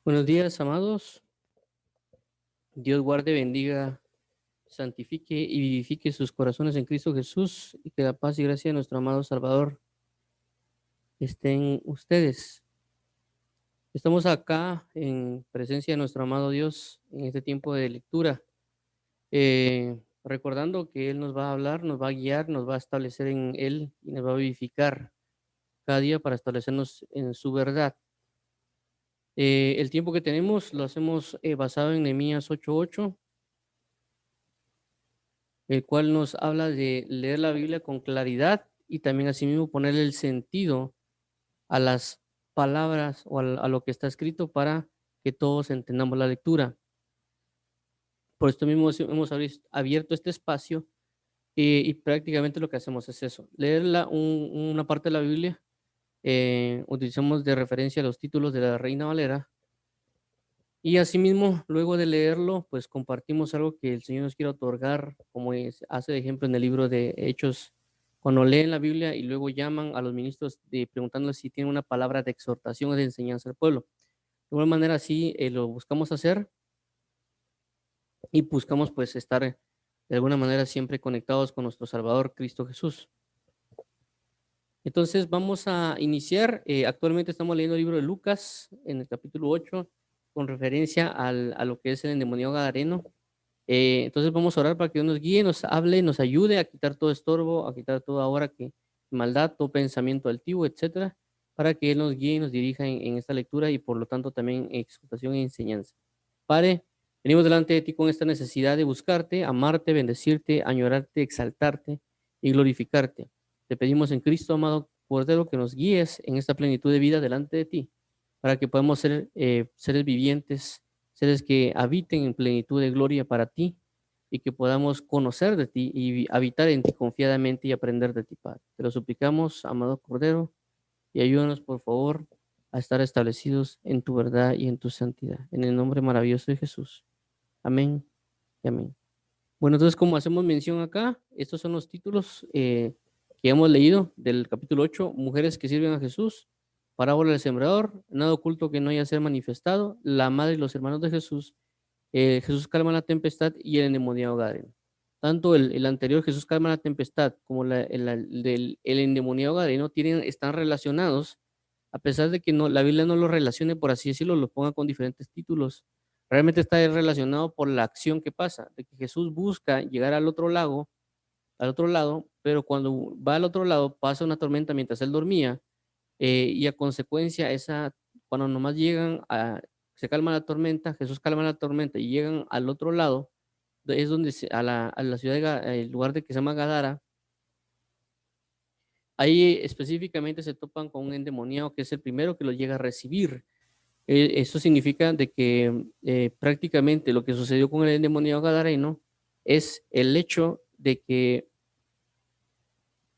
Buenos días, amados. Dios guarde, bendiga, santifique y vivifique sus corazones en Cristo Jesús y que la paz y gracia de nuestro amado Salvador estén ustedes. Estamos acá en presencia de nuestro amado Dios en este tiempo de lectura, recordando que Él nos va a hablar, nos va a guiar, nos va a establecer en Él y nos va a vivificar cada día para establecernos en su verdad. El tiempo que tenemos lo hacemos basado en Nehemías 8:8, el cual nos habla de leer la Biblia con claridad y también asimismo ponerle el sentido a las palabras o a lo que está escrito para que todos entendamos la lectura. Por esto mismo hemos abierto este espacio y prácticamente lo que hacemos es eso, leer una parte de la Biblia, utilizamos de referencia los títulos de la Reina Valera y asimismo, luego de leerlo, pues compartimos algo que el Señor nos quiere otorgar, como hace de ejemplo en el libro de Hechos, cuando leen la Biblia y luego llaman a los ministros preguntándoles si tienen una palabra de exhortación o de enseñanza al pueblo. De alguna manera así lo buscamos hacer y buscamos pues estar de alguna manera siempre conectados con nuestro Salvador Cristo Jesús. Entonces vamos a iniciar, actualmente estamos leyendo el libro de Lucas en el capítulo 8 con referencia a lo que es el endemoniado gadareno. Entonces vamos a orar para que Dios nos guíe, nos hable, nos ayude a quitar todo estorbo, a quitar toda hora que maldad, todo pensamiento altivo, etcétera, para que Él nos guíe y nos dirija en esta lectura y por lo tanto también en exhortación e enseñanza. Padre, venimos delante de ti con esta necesidad de buscarte, amarte, bendecirte, añorarte, exaltarte y glorificarte. Te pedimos en Cristo, amado Cordero, que nos guíes en esta plenitud de vida delante de ti, para que podamos ser seres vivientes, seres que habiten en plenitud de gloria para ti y que podamos conocer de ti y habitar en ti confiadamente y aprender de ti, Padre. Te lo suplicamos, amado Cordero, y ayúdanos, por favor, a estar establecidos en tu verdad y en tu santidad. En el nombre maravilloso de Jesús. Amén y amén. Bueno, entonces, como hacemos mención acá, estos son los títulos que hemos leído del capítulo 8, Mujeres que sirven a Jesús, Parábola del Sembrador, Nada oculto que no haya ser manifestado, La Madre y los hermanos de Jesús, Jesús calma la tempestad y el endemoniado gadareno. Tanto el anterior, Jesús calma la tempestad, como el endemoniado gadareno están relacionados, a pesar de que no, la Biblia no los relacione, por así decirlo, los ponga con diferentes títulos. Realmente está relacionado por la acción que pasa, de que Jesús busca llegar al otro lado, pero cuando va al otro lado pasa una tormenta mientras él dormía, y a consecuencia cuando nomás se calma la tormenta, Jesús calma la tormenta y llegan al otro lado, es donde a la ciudad, el lugar de que se llama Gadara, ahí específicamente se topan con un endemoniado que es el primero que lo llega a recibir. Eso significa de que prácticamente lo que sucedió con el endemoniado gadareno es el hecho de que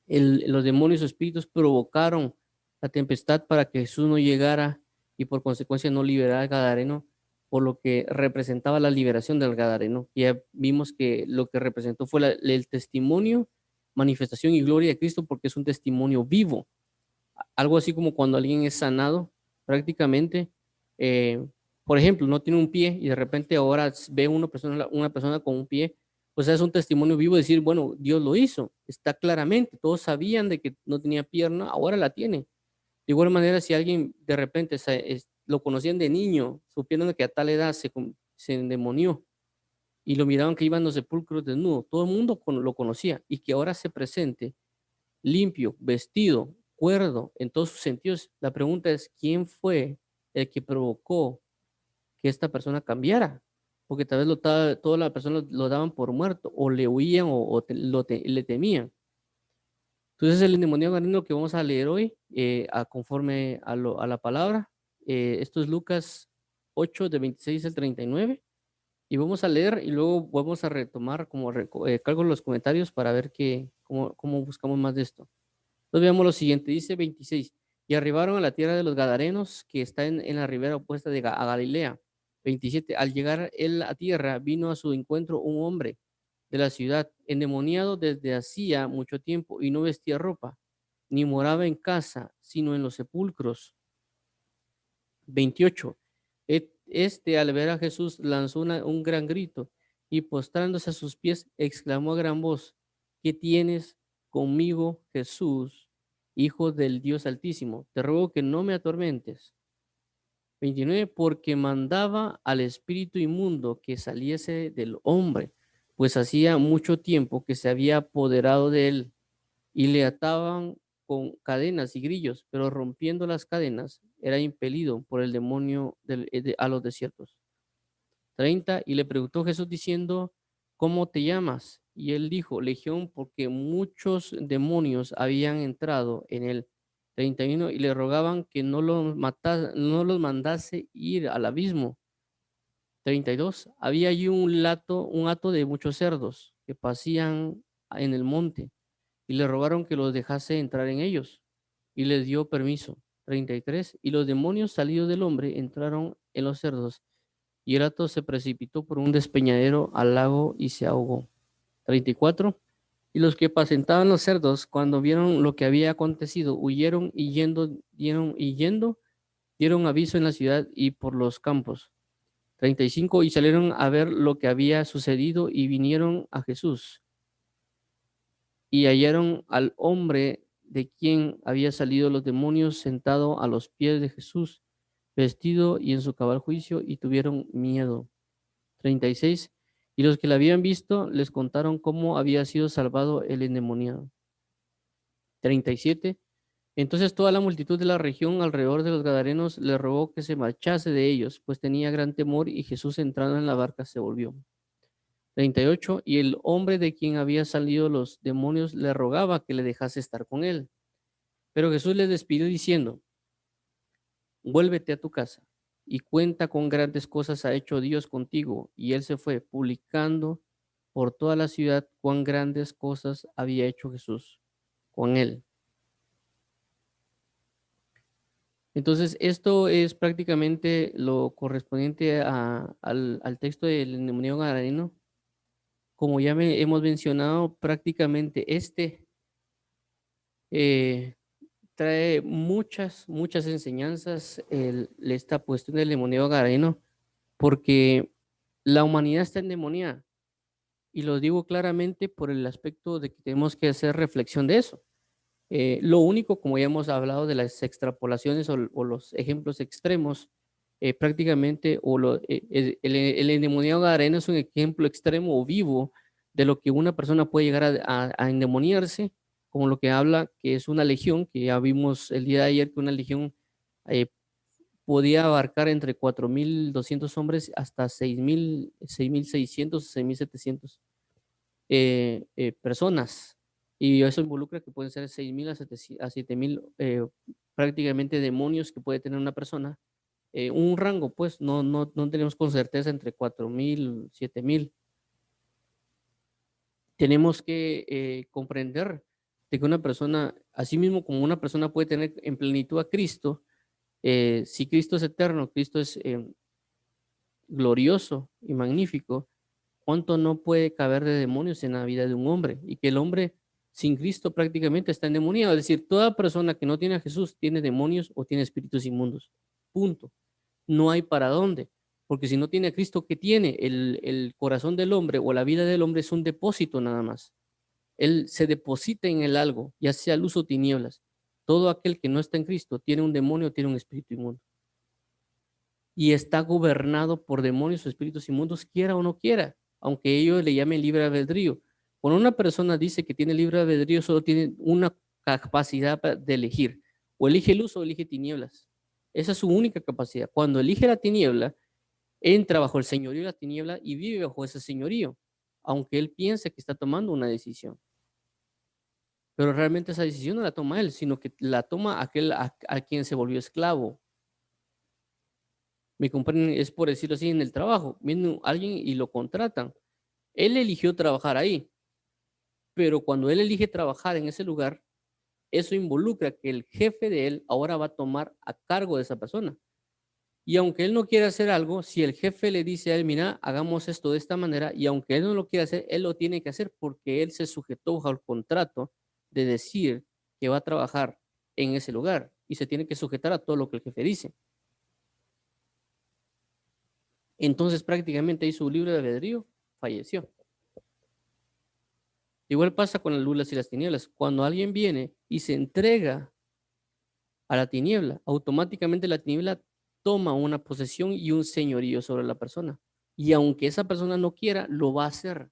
los demonios o espíritus provocaron la tempestad para que Jesús no llegara y por consecuencia no liberara al gadareno, por lo que representaba la liberación del gadareno. Ya vimos que lo que representó fue el testimonio, manifestación y gloria de Cristo, porque es un testimonio vivo. Algo así como cuando alguien es sanado, prácticamente, eh, por ejemplo, no tiene un pie y de repente ahora ve una persona con un pie, pues es un testimonio vivo de decir, bueno, Dios lo hizo, está claramente, todos sabían de que no tenía pierna, ahora la tiene. De igual manera, si alguien de repente lo conocían de niño, supieron que a tal edad se endemonió y lo miraban que iban a los sepulcros desnudo, todo el mundo lo conocía y que ahora se presente limpio, vestido, cuerdo, en todos sus sentidos. La pregunta es, ¿quién fue el que provocó que esta persona cambiara? Porque tal vez toda la persona lo daban por muerto, o le huían, le temían. Entonces, el endemoniado gadareno que vamos a leer hoy, conforme a la palabra, esto es Lucas 8, de 26 al 39, y vamos a leer y luego vamos a retomar como cargo los comentarios para ver cómo buscamos más de esto. Entonces veamos lo siguiente, dice 26, y arribaron a la tierra de los Gadarenos, que está en la ribera opuesta a Galilea. 27, al llegar él a tierra, vino a su encuentro un hombre de la ciudad, endemoniado desde hacía mucho tiempo, y no vestía ropa, ni moraba en casa, sino en los sepulcros. 28, Este, al ver a Jesús, lanzó un gran grito y postrándose a sus pies, exclamó a gran voz: ¿Qué tienes conmigo, Jesús, Hijo del Dios Altísimo? Te ruego que no me atormentes. 29, porque mandaba al espíritu inmundo que saliese del hombre, pues hacía mucho tiempo que se había apoderado de él, y le ataban con cadenas y grillos, pero rompiendo las cadenas era impelido por el demonio a los desiertos. 30, y le preguntó Jesús diciendo: ¿Cómo te llamas? Y él dijo: Legión, porque muchos demonios habían entrado en él. 31, y le rogaban que no los mandase ir al abismo. 32, había allí un hato de muchos cerdos que pasían en el monte, y le rogaron que los dejase entrar en ellos, y les dio permiso. 33, y los demonios salidos del hombre entraron en los cerdos, y el hato se precipitó por un despeñadero al lago y se ahogó. 34, y los que apacentaban los cerdos, cuando vieron lo que había acontecido, huyeron y dieron aviso en la ciudad y por los campos. 35, y salieron a ver lo que había sucedido y vinieron a Jesús y hallaron al hombre de quien había salido los demonios sentado a los pies de Jesús, vestido y en su cabal juicio, y tuvieron miedo. 36, y los que la habían visto les contaron cómo había sido salvado el endemoniado. 37, entonces toda la multitud de la región alrededor de los Gadarenos le rogó que se marchase de ellos, pues tenía gran temor, y Jesús, entrando en la barca, se volvió. 38, y el hombre de quien había salido los demonios le rogaba que le dejase estar con él. Pero Jesús le despidió diciendo: vuélvete a tu casa y cuenta con grandes cosas ha hecho Dios contigo. Y él se fue, publicando por toda la ciudad cuán grandes cosas había hecho Jesús con él. Entonces, esto es prácticamente lo correspondiente al texto del endemoniado gadareno. Como ya hemos mencionado, prácticamente eh, trae muchas enseñanzas esta cuestión del endemoniado gadareno, porque la humanidad está endemoniada. Y lo digo claramente por el aspecto de que tenemos que hacer reflexión de eso. Lo único, como ya hemos hablado de las extrapolaciones o los ejemplos extremos, prácticamente, el endemoniado gadareno es un ejemplo extremo o vivo de lo que una persona puede llegar a endemoniarse, como lo que habla que es una legión, que ya vimos el día de ayer que una legión eh, podía abarcar entre 4.200 hombres hasta 6.600, 6.700 personas. Y eso involucra que pueden ser 6.000 a 7.000 prácticamente demonios que puede tener una persona. Un rango, pues, no tenemos con certeza entre 4.000, 7.000. Tenemos que comprender de que una persona, así mismo como una persona puede tener en plenitud a Cristo, si Cristo es eterno, Cristo es glorioso y magnífico, ¿cuánto no puede caber de demonios en la vida de un hombre? Y que el hombre sin Cristo prácticamente está endemoniado. Es decir, toda persona que no tiene a Jesús tiene demonios o tiene espíritus inmundos. Punto. No hay para dónde. Porque si no tiene a Cristo, ¿qué tiene? El corazón del hombre o la vida del hombre es un depósito nada más. Él se deposita en el algo, ya sea luz o tinieblas. Todo aquel que no está en Cristo tiene un demonio, tiene un espíritu inmundo. Y está gobernado por demonios o espíritus inmundos, quiera o no quiera, aunque ellos le llamen libre albedrío. Cuando una persona dice que tiene libre albedrío, solo tiene una capacidad de elegir. O elige luz o elige tinieblas. Esa es su única capacidad. Cuando elige la tiniebla, entra bajo el señorío de la tiniebla y vive bajo ese señorío, aunque él piense que está tomando una decisión. Pero realmente esa decisión no la toma él, sino que la toma aquel a quien se volvió esclavo. Me comprenden, es por decirlo así, en el trabajo. Viene alguien y lo contratan. Él eligió trabajar ahí, pero cuando él elige trabajar en ese lugar, eso involucra que el jefe de él ahora va a tomar a cargo de esa persona. Y aunque él no quiera hacer algo, si el jefe le dice a él: mira, hagamos esto de esta manera, y aunque él no lo quiera hacer, él lo tiene que hacer porque él se sujetó bajo el contrato de decir que va a trabajar en ese lugar y se tiene que sujetar a todo lo que el jefe dice. entonces prácticamente ahí su libre albedrío falleció. Igual pasa con las lulas y las tinieblas. Cuando alguien viene y se entrega a la tiniebla, automáticamente la tiniebla toma una posesión y un señorío sobre la persona. Y aunque esa persona no quiera, lo va a hacer.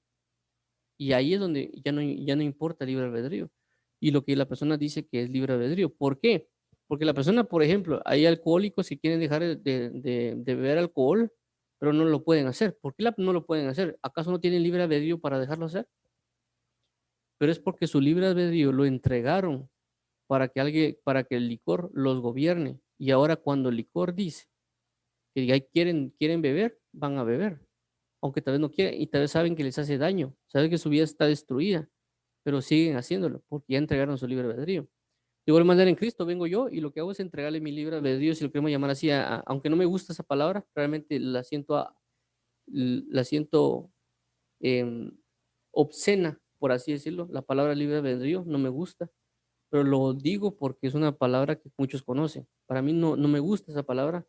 Y ahí es donde ya no importa el libre albedrío. Y lo que la persona dice que es libre albedrío. ¿Por qué? Porque la persona, por ejemplo, hay alcohólicos que quieren dejar de beber alcohol, pero no lo pueden hacer. ¿Por qué no lo pueden hacer? ¿Acaso no tienen libre albedrío para dejarlo hacer? Pero es porque su libre albedrío lo entregaron para que el licor los gobierne. Y ahora cuando el licor dice que ya quieren beber, van a beber. Aunque tal vez no quieran y tal vez saben que les hace daño, saben que su vida está destruida, pero siguen haciéndolo porque ya entregaron su libre albedrío. De igual manera en Cristo vengo yo y lo que hago es entregarle mi libre albedrío, si lo queremos llamar así, aunque no me gusta esa palabra, realmente la siento eh, obscena, por así decirlo. La palabra libre albedrío no me gusta, pero lo digo porque es una palabra que muchos conocen. Para mí no me gusta esa palabra,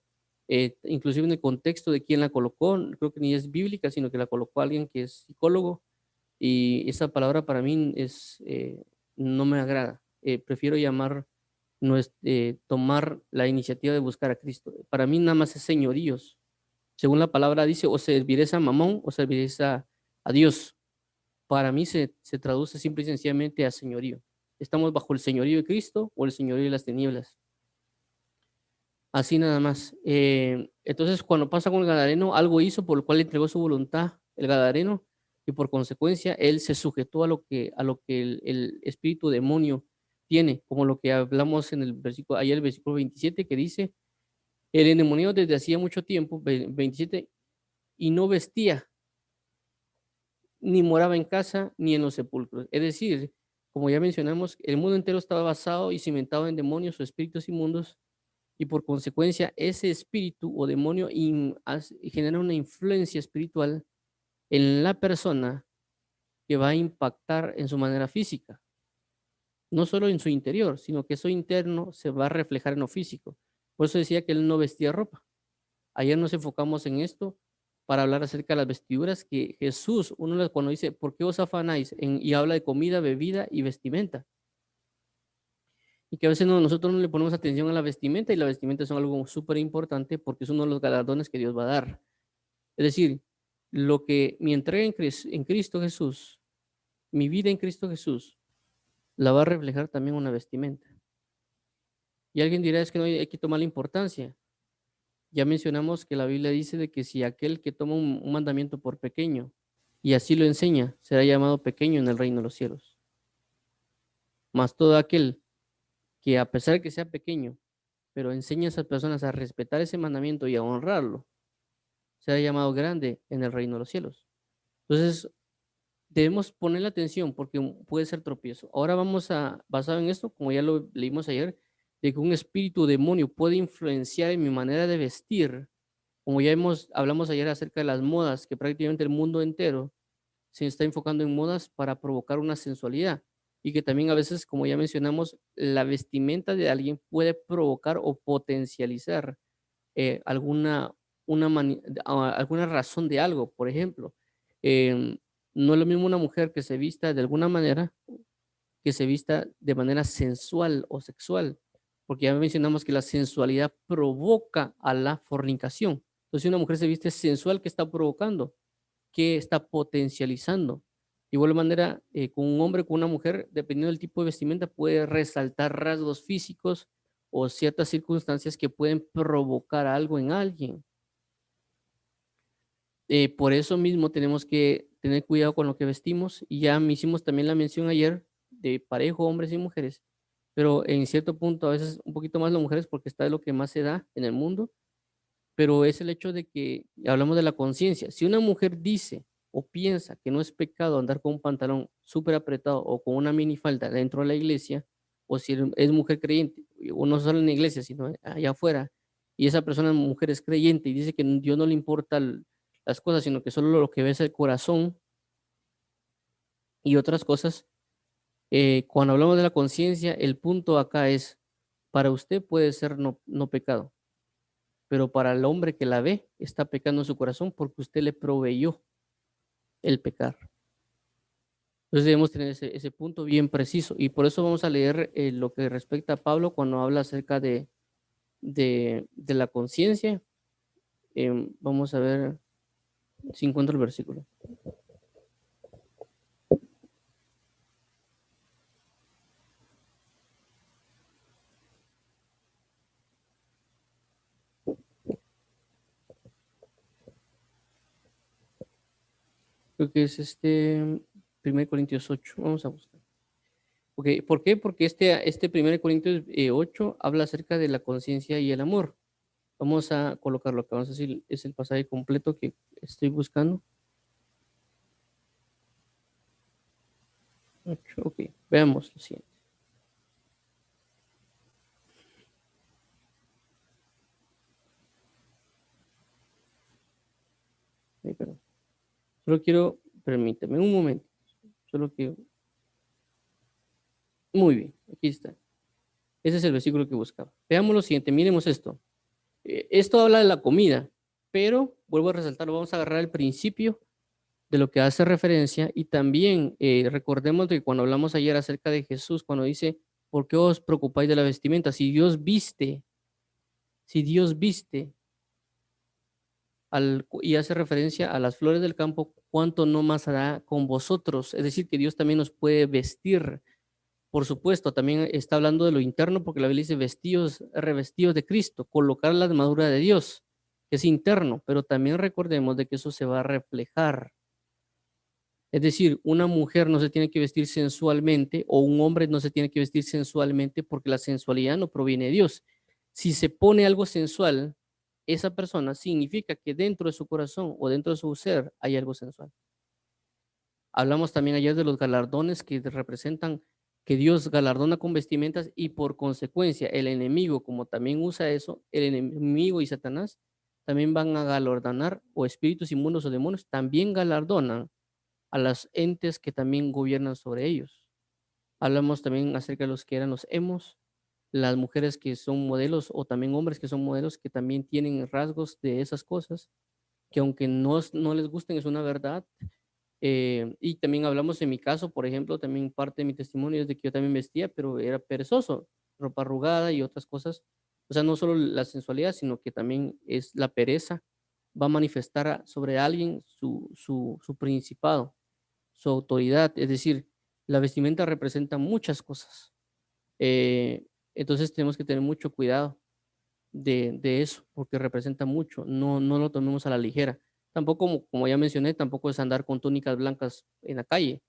inclusive en el contexto de quién la colocó, creo que ni es bíblica, sino que la colocó alguien que es psicólogo, y esa palabra para mí no me agrada. Prefiero tomar la iniciativa de buscar a Cristo. Para mí nada más es señoríos. Según la palabra dice, o serviréis a Mamón o serviréis a Dios. Para mí se traduce simple y sencillamente a señorío. Estamos bajo el señorío de Cristo o el señorío de las tinieblas. Así nada más. Entonces, cuando pasa con el Gadareno, algo hizo por lo cual entregó su voluntad el Gadareno, y por consecuencia él se sujetó a lo que el espíritu demonio tiene, como lo que hablamos en el versículo, ayer el versículo 27 que dice, el endemoniado desde hacía mucho tiempo, 27, y no vestía, ni moraba en casa, ni en los sepulcros. Es decir, como ya mencionamos, el mundo entero estaba basado y cimentado en demonios o espíritus inmundos, y por consecuencia ese espíritu o demonio genera una influencia espiritual en la persona que va a impactar en su manera física, no solo en su interior, sino que eso interno se va a reflejar en lo físico. Por eso decía que él no vestía ropa. Ayer nos enfocamos en esto para hablar acerca de las vestiduras que Jesús, cuando dice, ¿por qué os afanáis? Y habla de comida, bebida y vestimenta. Y que a veces nosotros no le ponemos atención a la vestimenta, y la vestimenta es algo súper importante porque es uno de los galardones que Dios va a dar. Es decir, mi entrega en Cristo Jesús, mi vida en Cristo Jesús, la va a reflejar también una vestimenta. Y alguien dirá, es que no hay que tomar la importancia. Ya mencionamos que la Biblia dice de que si aquel que toma un mandamiento por pequeño y así lo enseña, será llamado pequeño en el reino de los cielos. Mas todo aquel que a pesar de que sea pequeño, pero enseña a esas personas a respetar ese mandamiento y a honrarlo, será llamado grande en el reino de los cielos. Entonces, debemos ponerle atención porque puede ser tropiezo. Ahora basado en esto, como ya lo leímos ayer, de que un espíritu demonio puede influenciar en mi manera de vestir, como ya hablamos ayer acerca de las modas, que prácticamente el mundo entero se está enfocando en modas para provocar una sensualidad, y que también a veces, como ya mencionamos, la vestimenta de alguien puede provocar o potencializar alguna, alguna razón de algo. Por ejemplo, em, no es lo mismo una mujer que se vista de alguna manera que se vista de manera sensual o sexual, porque ya mencionamos que la sensualidad provoca a la fornicación. Entonces, si una mujer se viste sensual, ¿qué está provocando? ¿Qué está potencializando? De igual manera, con un hombre, con una mujer, dependiendo del tipo de vestimenta, puede resaltar rasgos físicos o ciertas circunstancias que pueden provocar algo en alguien. Por eso mismo tenemos que tener cuidado con lo que vestimos, y ya me hicimos también la mención ayer de parejo, hombres y mujeres, pero en cierto punto a veces un poquito más las mujeres porque está de lo que más se da en el mundo, pero es el hecho de que hablamos de la conciencia. Si una mujer dice o piensa que no es pecado andar con un pantalón súper apretado o con una minifalda dentro de la iglesia, o si es mujer creyente, o no solo en la iglesia, sino allá afuera, y esa persona, mujer, es creyente y dice que Dios no le importa las cosas, sino que solo lo que ve es el corazón y otras cosas, cuando hablamos de la conciencia, el punto acá es, para usted puede ser no pecado, pero para el hombre que la ve, está pecando en su corazón porque usted le proveyó el pecar. Entonces debemos tener ese punto bien preciso y por eso vamos a leer lo que respecta a Pablo cuando habla acerca de la conciencia. Vamos a ver si encuentro el versículo. Creo que es 1 Corintios 8. Vamos a buscar. Okay. ¿Por qué? Porque este 1 Corintios 8 habla acerca de la conciencia y el amor. Vamos a colocarlo acá. Vamos a decir, es el pasaje completo que estoy buscando. 8, ok, veamos lo siguiente. Perdón. Solo quiero, permítame un momento. Solo quiero. Muy bien, aquí está. Ese es el versículo que buscaba. Veamos lo siguiente, miremos esto. Esto habla de la comida, pero vuelvo a resaltar, vamos a agarrar el principio de lo que hace referencia y también recordemos que cuando hablamos ayer acerca de Jesús, cuando dice, ¿por qué os preocupáis de la vestimenta? Si Dios viste y hace referencia a las flores del campo, ¿cuánto no más hará con vosotros? Es decir, que Dios también nos puede vestir. Por supuesto, también está hablando de lo interno, porque la Biblia dice vestidos, revestidos de Cristo, colocar la armadura de Dios, que es interno, pero también recordemos de que eso se va a reflejar. Es decir, una mujer no se tiene que vestir sensualmente o un hombre no se tiene que vestir sensualmente porque la sensualidad no proviene de Dios. Si se pone algo sensual, esa persona significa que dentro de su corazón o dentro de su ser hay algo sensual. Hablamos también ayer de los galardones que representan que Dios galardona con vestimentas y por consecuencia el enemigo, como también usa eso, el enemigo y Satanás también van a galardonar, o espíritus inmundos o demonios también galardonan a las entes que también gobiernan sobre ellos. Hablamos también acerca de los que eran los emos, las mujeres que son modelos o también hombres que son modelos que también tienen rasgos de esas cosas, que aunque no les gusten es una verdad. Y también hablamos en mi caso, por ejemplo, también parte de mi testimonio es de que yo también vestía, pero era perezoso, ropa arrugada y otras cosas. O sea, no solo la sensualidad, sino que también es la pereza, va a manifestar sobre alguien su principado, su autoridad. Es decir, la vestimenta representa muchas cosas. Entonces tenemos que tener mucho cuidado de eso, porque representa mucho, no lo tomemos a la ligera. Tampoco, como ya mencioné, tampoco es andar con túnicas blancas en la calle,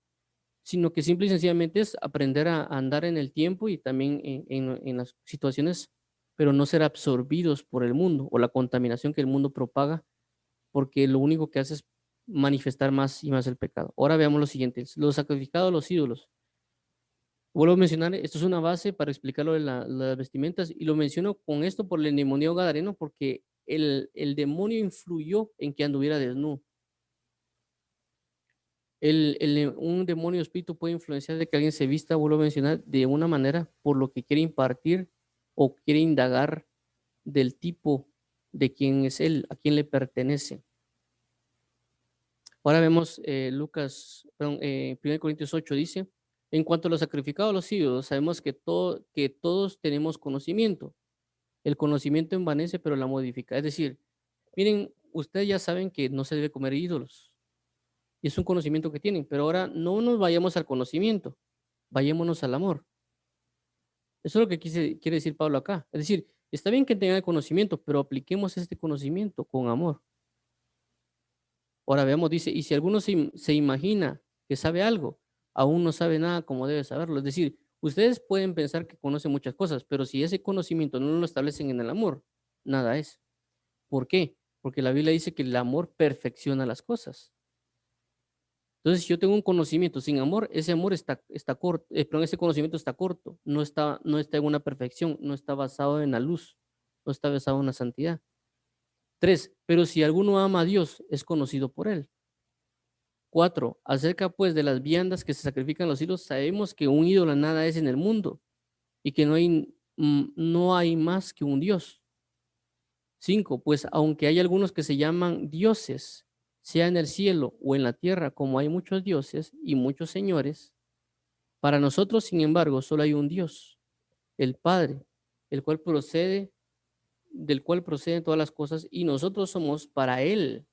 sino que simple y sencillamente es aprender a andar en el tiempo y también en las situaciones, pero no ser absorbidos por el mundo o la contaminación que el mundo propaga, porque lo único que hace es manifestar más y más el pecado. Ahora veamos lo siguiente, los sacrificados a los ídolos. Vuelvo a mencionar, esto es una base para explicar lo de las vestimentas y lo menciono con esto por el demonio gadareno porque el demonio influyó en que anduviera desnudo. Un demonio espíritu puede influenciar de que alguien se vista, vuelvo a mencionar, de una manera por lo que quiere impartir o quiere indagar del tipo de quién es él, a quién le pertenece. Ahora vemos Lucas, perdón, 1 Corintios 8 dice, en cuanto a los sacrificados a los ídolos, sabemos que todos tenemos conocimiento. El conocimiento envanece, pero la modifica. Es decir, miren, ustedes ya saben que no se debe comer ídolos. Y es un conocimiento que tienen, pero ahora no nos vayamos al conocimiento, vayámonos al amor. Eso es lo que quiere decir Pablo acá. Es decir, está bien que tengan el conocimiento, pero apliquemos este conocimiento con amor. Ahora veamos, dice, y si alguno se imagina que sabe algo, aún no sabe nada como debe saberlo. Es decir, ustedes pueden pensar que conocen muchas cosas, pero si ese conocimiento no lo establecen en el amor, nada es. ¿Por qué? Porque la Biblia dice que el amor perfecciona las cosas. Entonces, si yo tengo un conocimiento sin amor, ese amor está corto, perdón, ese conocimiento está corto, no está en una perfección, no está basado en la luz, no está basado en la santidad. 3, pero si alguno ama a Dios, es conocido por él. 4, acerca pues de las viandas que se sacrifican a los ídolos, sabemos que un ídolo nada es en el mundo y que no hay más que un Dios. 5. Pues aunque hay algunos que se llaman dioses, sea en el cielo o en la tierra, como hay muchos dioses y muchos señores, para nosotros, sin embargo, solo hay un Dios, el Padre, el cual procede, del cual proceden todas las cosas, y nosotros somos para Él,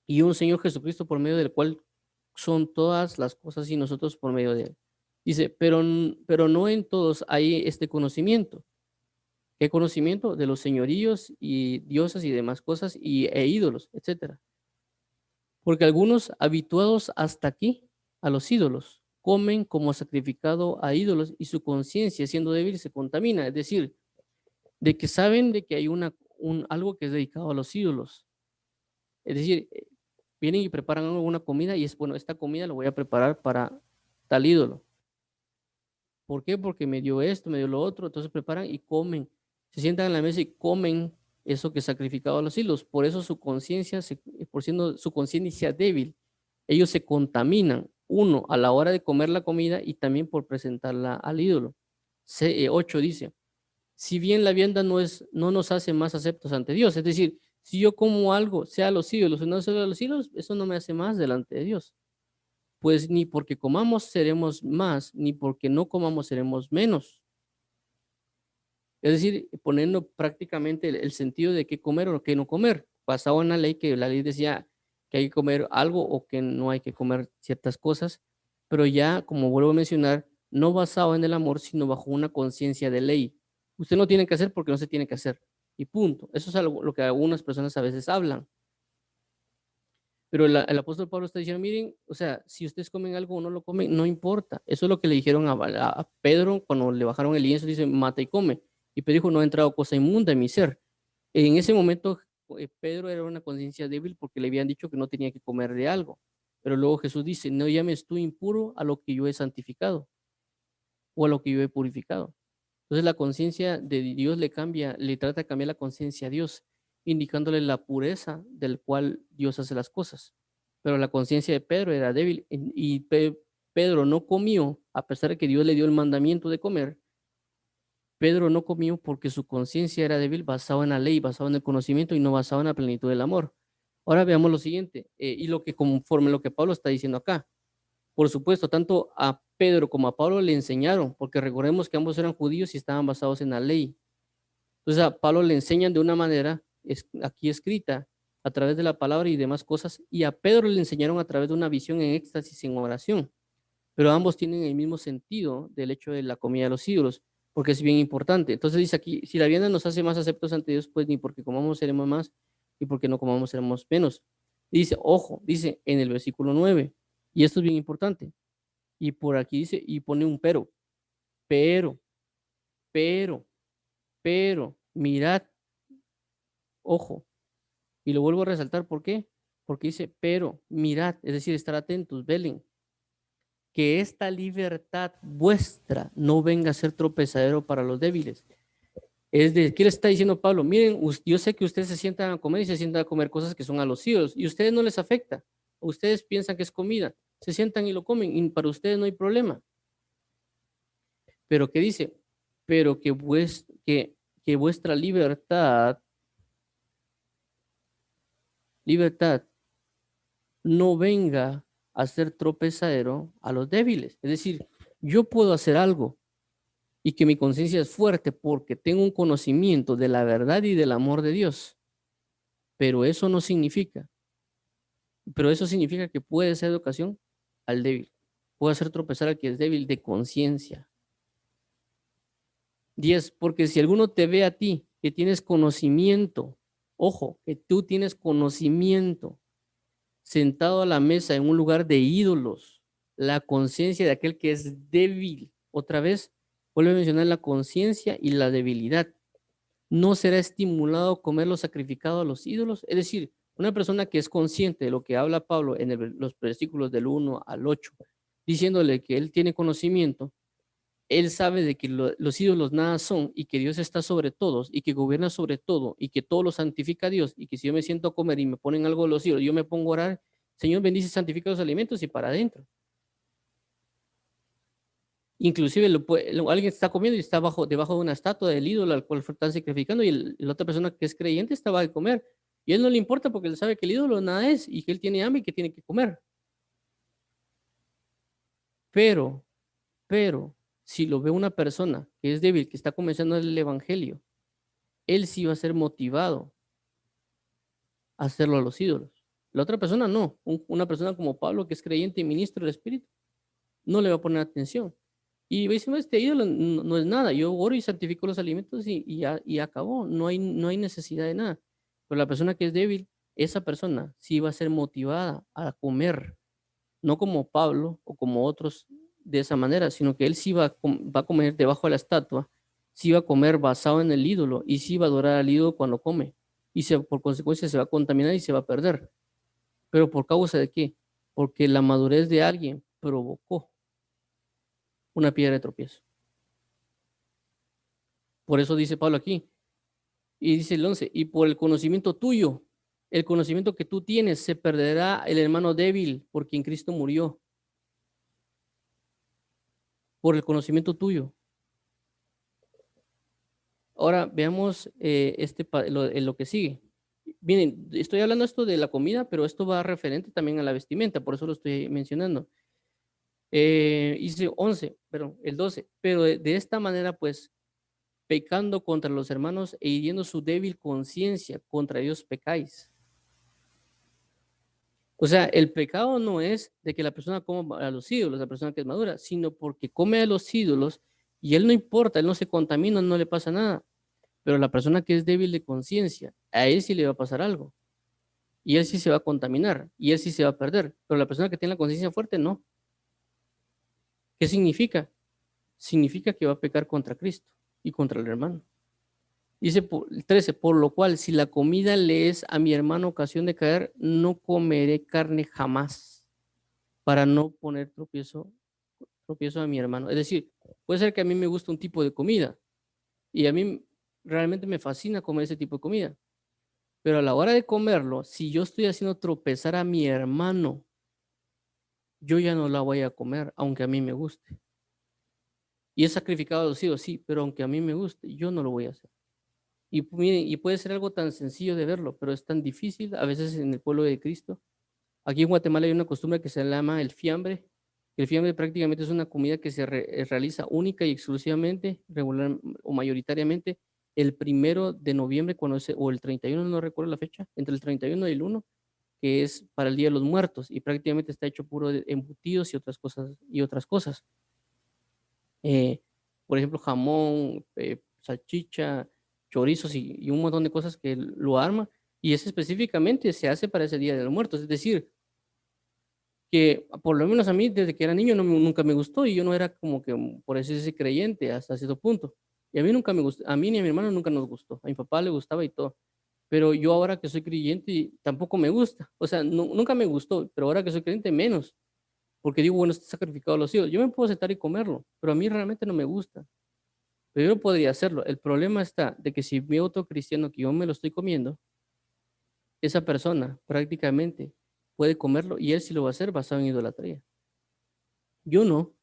y un Señor Jesucristo por medio del cual son todas las cosas y nosotros por medio de Él. Dice, pero no en todos hay este conocimiento. ¿Qué conocimiento? De los señoríos y diosas y demás cosas e ídolos, etcétera. Porque algunos habituados hasta aquí a los ídolos comen como sacrificado a ídolos y su conciencia siendo débil se contamina. Es decir, de que saben de que hay algo que es dedicado a los ídolos. Es decir, vienen y preparan alguna comida y es, bueno, esta comida la voy a preparar para tal ídolo. ¿Por qué? Porque me dio esto, me dio lo otro, entonces preparan y comen. Se sientan en la mesa y comen eso que es sacrificado a los ídolos. Por eso su conciencia, por siendo su conciencia débil, ellos se contaminan, uno, a la hora de comer la comida y también por presentarla al ídolo. 8 dice, si bien la vianda no nos hace más aceptos ante Dios, es decir, si yo como algo, sea los ídolos o no sea los ídolos, eso no me hace más delante de Dios. Pues ni porque comamos seremos más, ni porque no comamos seremos menos. Es decir, poniendo prácticamente el sentido de qué comer o qué no comer, basado en la ley, que la ley decía que hay que comer algo o que no hay que comer ciertas cosas, pero ya, como vuelvo a mencionar, no basado en el amor, sino bajo una conciencia de ley. Usted no tiene que hacer porque no se tiene que hacer. Y punto. Eso es algo lo que algunas personas a veces hablan. Pero el apóstol Pablo está diciendo, miren, o sea, si ustedes comen algo o no lo comen, no importa. Eso es lo que le dijeron a Pedro cuando le bajaron el lienzo, dice, mata y come. Y Pedro dijo, no ha entrado cosa inmunda en mi ser. En ese momento, Pedro era una conciencia débil porque le habían dicho que no tenía que comer de algo. Pero luego Jesús dice, no llames tú impuro a lo que yo he santificado o a lo que yo he purificado. Entonces la conciencia de Dios le cambia, le trata de cambiar la conciencia a Dios, indicándole la pureza del cual Dios hace las cosas. Pero la conciencia de Pedro era débil y Pedro no comió, a pesar de que Dios le dio el mandamiento de comer. Pedro no comió porque su conciencia era débil, basado en la ley, basado en el conocimiento y no basado en la plenitud del amor. Ahora veamos lo siguiente, y lo que conforme lo que Pablo está diciendo acá. Por supuesto, tanto a Pedro como a Pablo le enseñaron, porque recordemos que ambos eran judíos y estaban basados en la ley. Entonces a Pablo le enseñan de una manera aquí escrita, a través de la palabra y demás cosas, y a Pedro le enseñaron a través de una visión en éxtasis en oración. Pero ambos tienen el mismo sentido del hecho de la comida de los ídolos, porque es bien importante. Entonces dice aquí, si la vianda nos hace más aceptos ante Dios, pues ni porque comamos seremos más, y porque no comamos seremos menos. Dice, ojo, dice en el versículo 9, y esto es bien importante, y por aquí dice, y pone un pero, pero, mirad, ojo, y lo vuelvo a resaltar, ¿por qué? Porque dice, pero, mirad, es decir, estar atentos, velen, que esta libertad vuestra no venga a ser tropezadero para los débiles. Es de, ¿qué le está diciendo Pablo? Miren, yo sé que ustedes se sientan a comer y se sientan a comer cosas que son a los ídolos, y a ustedes no les afecta. Ustedes piensan que es comida, se sientan y lo comen, y para ustedes no hay problema. Pero ¿qué dice? Pero que vuestra libertad no venga a ser tropezadero a los débiles. Es decir, yo puedo hacer algo y que mi conciencia es fuerte porque tengo un conocimiento de la verdad y del amor de Dios, pero eso no significa, pero eso significa que puede ser de ocasión al débil, puede hacer tropezar al que es débil de conciencia. 10, porque si alguno te ve a ti que tienes conocimiento, ojo, que tú tienes conocimiento, sentado a la mesa en un lugar de ídolos, la conciencia de aquel que es débil, otra vez, vuelve a mencionar la conciencia y la debilidad, no será estimulado a comer lo sacrificado a los ídolos. Es decir, una persona que es consciente de lo que habla Pablo en los versículos del 1 al 8, diciéndole que él tiene conocimiento, él sabe de que los ídolos nada son y que Dios está sobre todos y que gobierna sobre todo y que todo lo santifica a Dios y que si yo me siento a comer y me ponen algo de los ídolos, yo me pongo a orar, Señor bendice y santifica los alimentos y para adentro. Inclusive alguien está comiendo y está debajo de una estatua del ídolo al cual están sacrificando y la otra persona que es creyente estaba de comer. Y a él no le importa porque él sabe que el ídolo nada es y que él tiene hambre y que tiene que comer. Pero, pero, si lo ve una persona que es débil, que está comenzando el evangelio, él sí va a ser motivado a hacerlo a los ídolos. La otra persona no. Una persona como Pablo, que es creyente y ministro del Espíritu, no le va a poner atención. Y va a decir, "No, este ídolo no es nada. Yo oro y santifico los alimentos y acabó. No hay necesidad de nada. Pero la persona que es débil, esa persona sí va a ser motivada a comer, no como Pablo o como otros de esa manera, sino que él sí va a comer debajo de la estatua, sí va a comer basado en el ídolo y sí va a adorar al ídolo cuando come. Y por consecuencia se va a contaminar y se va a perder. ¿Pero por causa de qué? Porque la madurez de alguien provocó una piedra de tropiezo. Por eso dice Pablo aquí, y dice el 11, y por el conocimiento tuyo, el conocimiento que tú tienes, se perderá el hermano débil por quien Cristo murió. Por el conocimiento tuyo. Ahora veamos lo que sigue. Miren, estoy hablando esto de la comida, pero esto va referente también a la vestimenta, por eso lo estoy mencionando. Dice 11, pero el 12, pero de esta manera, pues, pecando contra los hermanos e hiriendo su débil conciencia, contra Dios pecáis. O sea, el pecado no es de que la persona coma a los ídolos, la persona que es madura, sino porque come a los ídolos y él no importa, él no se contamina, no le pasa nada. Pero la persona que es débil de conciencia, a él sí le va a pasar algo. Y él sí se va a contaminar y él sí se va a perder. Pero la persona que tiene la conciencia fuerte, no. ¿Qué significa? Significa que va a pecar contra Cristo y contra el hermano. Dice el 13, por lo cual, si la comida le es a mi hermano ocasión de caer, no comeré carne jamás para no poner tropiezo a mi hermano. Es decir, puede ser que a mí me gusta un tipo de comida y a mí realmente me fascina comer ese tipo de comida. Pero a la hora de comerlo, si yo estoy haciendo tropezar a mi hermano, yo ya no la voy a comer, aunque a mí me guste. Y he sacrificado a los hijos, sí, pero aunque a mí me guste, yo no lo voy a hacer. Y miren, y puede ser algo tan sencillo de verlo, pero es tan difícil a veces en el pueblo de Cristo. Aquí en Guatemala hay una costumbre que se llama el fiambre. El fiambre prácticamente es una comida que se realiza única y exclusivamente, regular o mayoritariamente, el 1 de noviembre, o el 31, no recuerdo la fecha, entre el 31 y el 1, que es para el Día de los Muertos, y prácticamente está hecho puro de embutidos y otras cosas. Eh, por ejemplo, jamón, salchicha, chorizos y un montón de cosas que lo arma, y ese específicamente se hace para ese Día de los Muertos. Es decir, que por lo menos a mí desde que era niño nunca me gustó y yo no era como que, por así decirlo, creyente hasta cierto punto. Y a mí nunca me gustó, a mí ni a mi hermano nunca nos gustó, a mi papá le gustaba y todo. Pero yo ahora que soy creyente tampoco me gusta. O sea, nunca me gustó, pero ahora que soy creyente menos. Porque digo, bueno, está sacrificado a los hijos. Yo me puedo sentar y comerlo, pero a mí realmente no me gusta. Pero yo no podría hacerlo. El problema está de que si veo otro cristiano que yo me lo estoy comiendo, esa persona prácticamente puede comerlo y él sí lo va a hacer basado en idolatría. Yo no.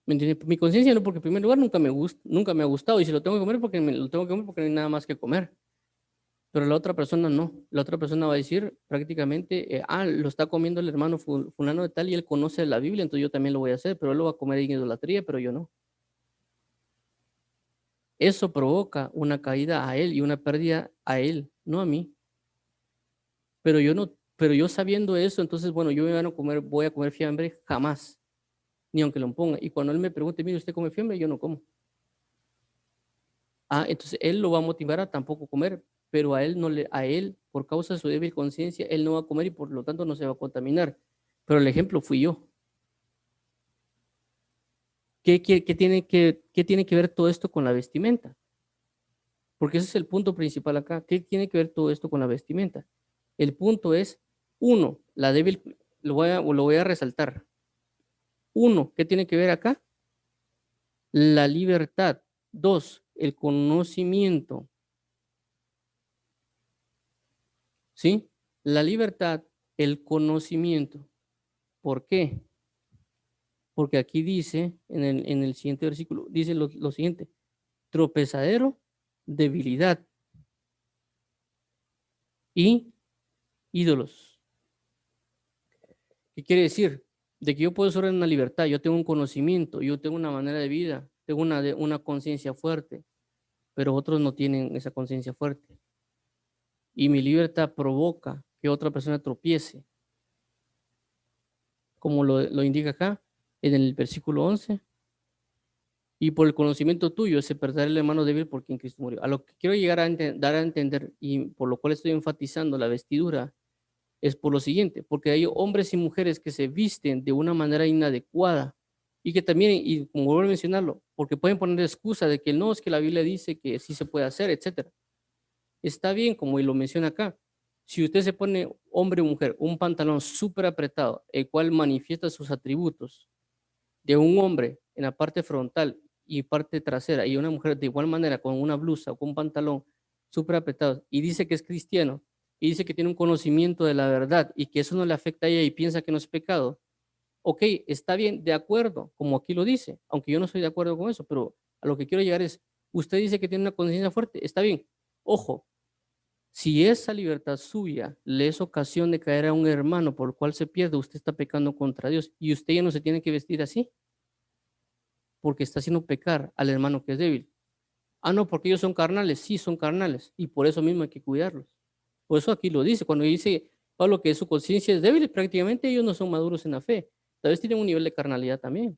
¿Me entiendes? Mi conciencia no, porque en primer lugar nunca me ha gustado. Y si lo tengo que comer, porque me lo tengo que comer porque no hay nada más que comer. Pero la otra persona no. La otra persona va a decir prácticamente, lo está comiendo el hermano fulano de tal y él conoce la Biblia, entonces yo también lo voy a hacer, pero él lo va a comer en idolatría, pero yo no. Eso provoca una caída a él y una pérdida a él, no a mí. Pero yo no, pero yo sabiendo eso, entonces, bueno, yo voy a comer fiambre jamás, ni aunque lo ponga. Y cuando él me pregunte, mire, ¿usted come fiambre? Yo no como. Entonces él lo va a motivar a tampoco comer, pero a él, por causa de su débil conciencia, él no va a comer y por lo tanto no se va a contaminar. Pero el ejemplo fui yo. ¿Qué tiene que ver todo esto con la vestimenta? Porque ese es el punto principal acá. ¿Qué tiene que ver todo esto con la vestimenta? El punto es, uno, la débil, lo voy a resaltar. Uno, ¿qué tiene que ver acá? La libertad. Dos, el conocimiento. ¿Sí? La libertad, el conocimiento. ¿Por qué? porque aquí dice, en el siguiente versículo, dice lo siguiente, tropezadero, debilidad y ídolos. ¿Qué quiere decir? De que yo puedo ser una libertad, yo tengo un conocimiento, yo tengo una manera de vida, tengo una conciencia fuerte, pero otros no tienen esa conciencia fuerte. Y mi libertad provoca que otra persona tropiece, como lo indica acá en el versículo 11. Y por el conocimiento tuyo se perderá el hermano débil por quien Cristo murió. A lo que quiero llegar a dar a entender, y por lo cual estoy enfatizando la vestidura, es por lo siguiente, porque hay hombres y mujeres que se visten de una manera inadecuada y que también, y como vuelvo a mencionarlo, porque pueden poner excusa de que no, es que la Biblia dice que sí se puede hacer, etcétera. Está bien, como lo menciona acá. Si usted se pone, hombre o mujer, un pantalón súper apretado, el cual manifiesta sus atributos de un hombre en la parte frontal y parte trasera, y una mujer de igual manera con una blusa o con un pantalón súper apretado, y dice que es cristiano, y dice que tiene un conocimiento de la verdad y que eso no le afecta a ella y piensa que no es pecado, ok, está bien, de acuerdo, como aquí lo dice, aunque yo no estoy de acuerdo con eso, pero a lo que quiero llegar es, usted dice que tiene una conciencia fuerte, está bien, ojo, si esa libertad suya le es ocasión de caer a un hermano por el cual se pierde, usted está pecando contra Dios y usted ya no se tiene que vestir así porque está haciendo pecar al hermano que es débil. Ah, no, porque ellos son carnales, sí, son carnales y por eso mismo hay que cuidarlos. Por eso aquí lo dice, cuando dice Pablo que su conciencia es débil, prácticamente ellos no son maduros en la fe. Tal vez tienen un nivel de carnalidad también,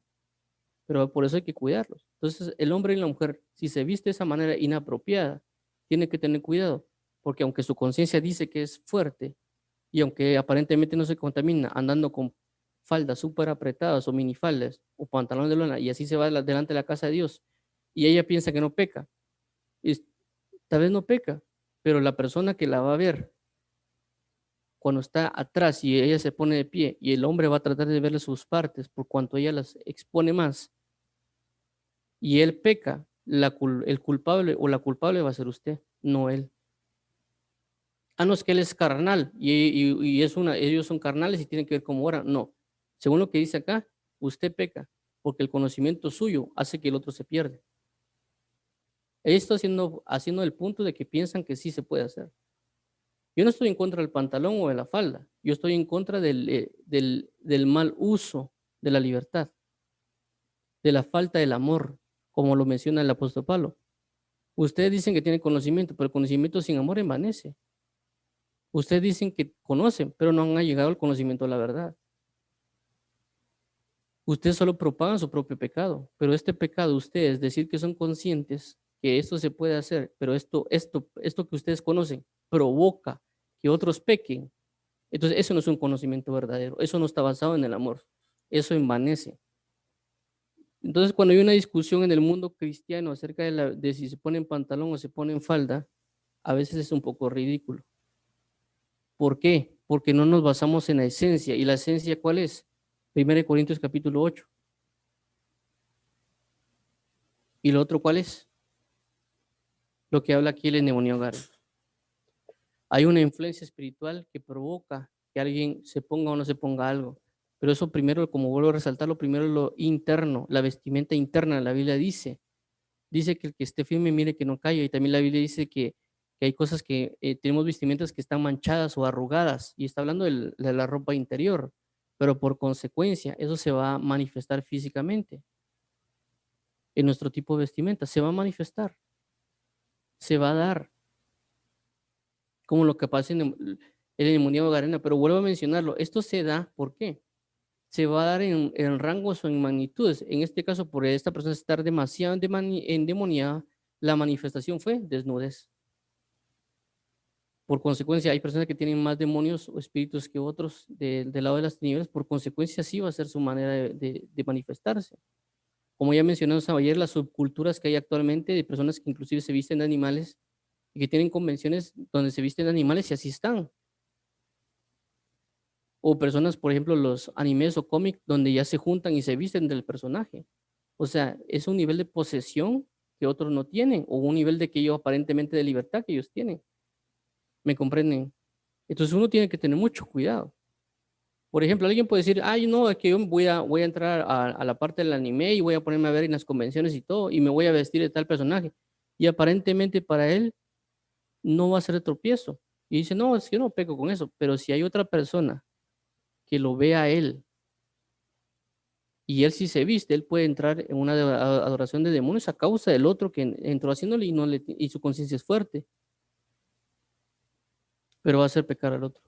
pero por eso hay que cuidarlos. Entonces, el hombre y la mujer, si se viste de esa manera inapropiada, tiene que tener cuidado, porque aunque su conciencia dice que es fuerte y aunque aparentemente no se contamina andando con faldas súper apretadas o minifaldas o pantalones de lona y así se va delante de la casa de Dios y ella piensa que no peca, y tal vez no peca, pero la persona que la va a ver cuando está atrás y ella se pone de pie y el hombre va a tratar de verle sus partes por cuanto ella las expone más y él peca, el culpable o la culpable va a ser usted, no él. Ah, no, es que él es carnal y ellos son carnales y tienen que ver cómo oran. No, según lo que dice acá, usted peca porque el conocimiento suyo hace que el otro se pierda. Él está haciendo el punto de que piensan que sí se puede hacer. Yo no estoy en contra del pantalón o de la falda, yo estoy en contra del mal uso de la libertad, de la falta del amor, como lo menciona el apóstol Pablo. Ustedes dicen que tienen conocimiento, pero el conocimiento sin amor envanece. Ustedes dicen que conocen, pero no han llegado al conocimiento de la verdad. Ustedes solo propagan su propio pecado, pero este pecado, ustedes decir que son conscientes que esto se puede hacer, pero esto que ustedes conocen provoca que otros pequen. Entonces, eso no es un conocimiento verdadero, eso no está basado en el amor, eso envanece. Entonces, cuando hay una discusión en el mundo cristiano acerca de si se pone en pantalón o se pone en falda, a veces es un poco ridículo. ¿Por qué? Porque no nos basamos en la esencia. ¿Y la esencia cuál es? 1 Corintios capítulo 8. ¿Y lo otro cuál es? Lo que habla aquí el endemoniado Garen. Hay una influencia espiritual que provoca que alguien se ponga o no se ponga algo. Pero eso primero, como vuelvo a resaltar, lo primero es lo interno, la vestimenta interna. La Biblia dice que el que esté firme mire que no caiga. Y también la Biblia dice que hay cosas que tenemos vestimentas que están manchadas o arrugadas. Y está hablando de la ropa interior. Pero por consecuencia, eso se va a manifestar físicamente en nuestro tipo de vestimenta. Se va a manifestar, se va a dar, como lo que pasa en el endemoniado Garena. Pero vuelvo a mencionarlo, esto se da, ¿por qué? Se va a dar en rangos o en magnitudes. En este caso, por esta persona estar demasiado endemoniada, la manifestación fue desnudez. Por consecuencia, hay personas que tienen más demonios o espíritus que otros del lado de las tinieblas. Por consecuencia, sí va a ser su manera de manifestarse. Como ya mencionamos ayer, las subculturas que hay actualmente de personas que inclusive se visten de animales y que tienen convenciones donde se visten de animales y así están. O personas, por ejemplo, los animes o cómics donde ya se juntan y se visten del personaje. O sea, es un nivel de posesión que otros no tienen o un nivel de que ellos aparentemente de libertad que ellos tienen. ¿Me comprenden? Entonces uno tiene que tener mucho cuidado. Por ejemplo, alguien puede decir, ay, no, es que yo voy a entrar a la parte del anime y voy a ponerme a ver en las convenciones y todo, y me voy a vestir de tal personaje. Y aparentemente para él no va a ser de tropiezo. Y dice, no, es que yo no peco con eso. Pero si hay otra persona que lo ve a él y él sí se viste, él puede entrar en una adoración de demonios a causa del otro que entró haciéndole y su conciencia es fuerte, pero va a hacer pecar al otro.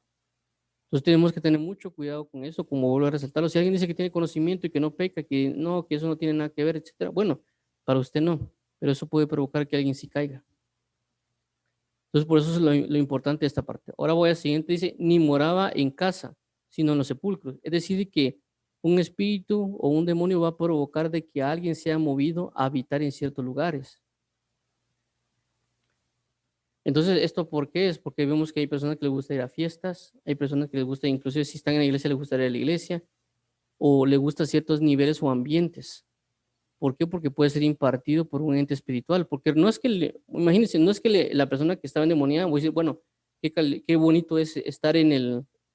Entonces tenemos que tener mucho cuidado con eso, como vuelvo a resaltarlo. Si alguien dice que tiene conocimiento y que no peca, que no, que eso no tiene nada que ver, etcétera, bueno, para usted no, pero eso puede provocar que alguien sí caiga. Entonces por eso es lo importante de esta parte. Ahora voy al siguiente, dice, ni moraba en casa, sino en los sepulcros. Es decir, que un espíritu o un demonio va a provocar de que alguien sea movido a habitar en ciertos lugares. Entonces, ¿esto por qué? Es porque vemos que hay personas que les gusta ir a fiestas, hay personas que les gusta, inclusive si están en la iglesia, les gusta ir a la iglesia, o le gusta ciertos niveles o ambientes. ¿Por qué? Porque puede ser impartido por un ente espiritual. Porque no es que, imagínense, no es que la persona que estaba endemoniada, voy a decir, bueno, qué bonito es estar en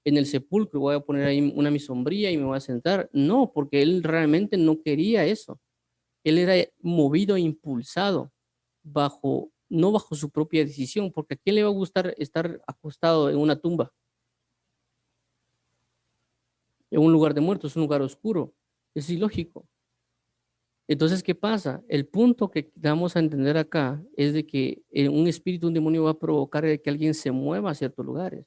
el sepulcro, voy a poner ahí mi sombría y me voy a sentar. No, porque él realmente no quería eso. Él era movido e impulsado no bajo su propia decisión, porque ¿a quién le va a gustar estar acostado en una tumba, en un lugar de muertos, un lugar oscuro? Es ilógico. Entonces, ¿qué pasa? El punto que damos a entender acá es de que un espíritu, un demonio va a provocar que alguien se mueva a ciertos lugares.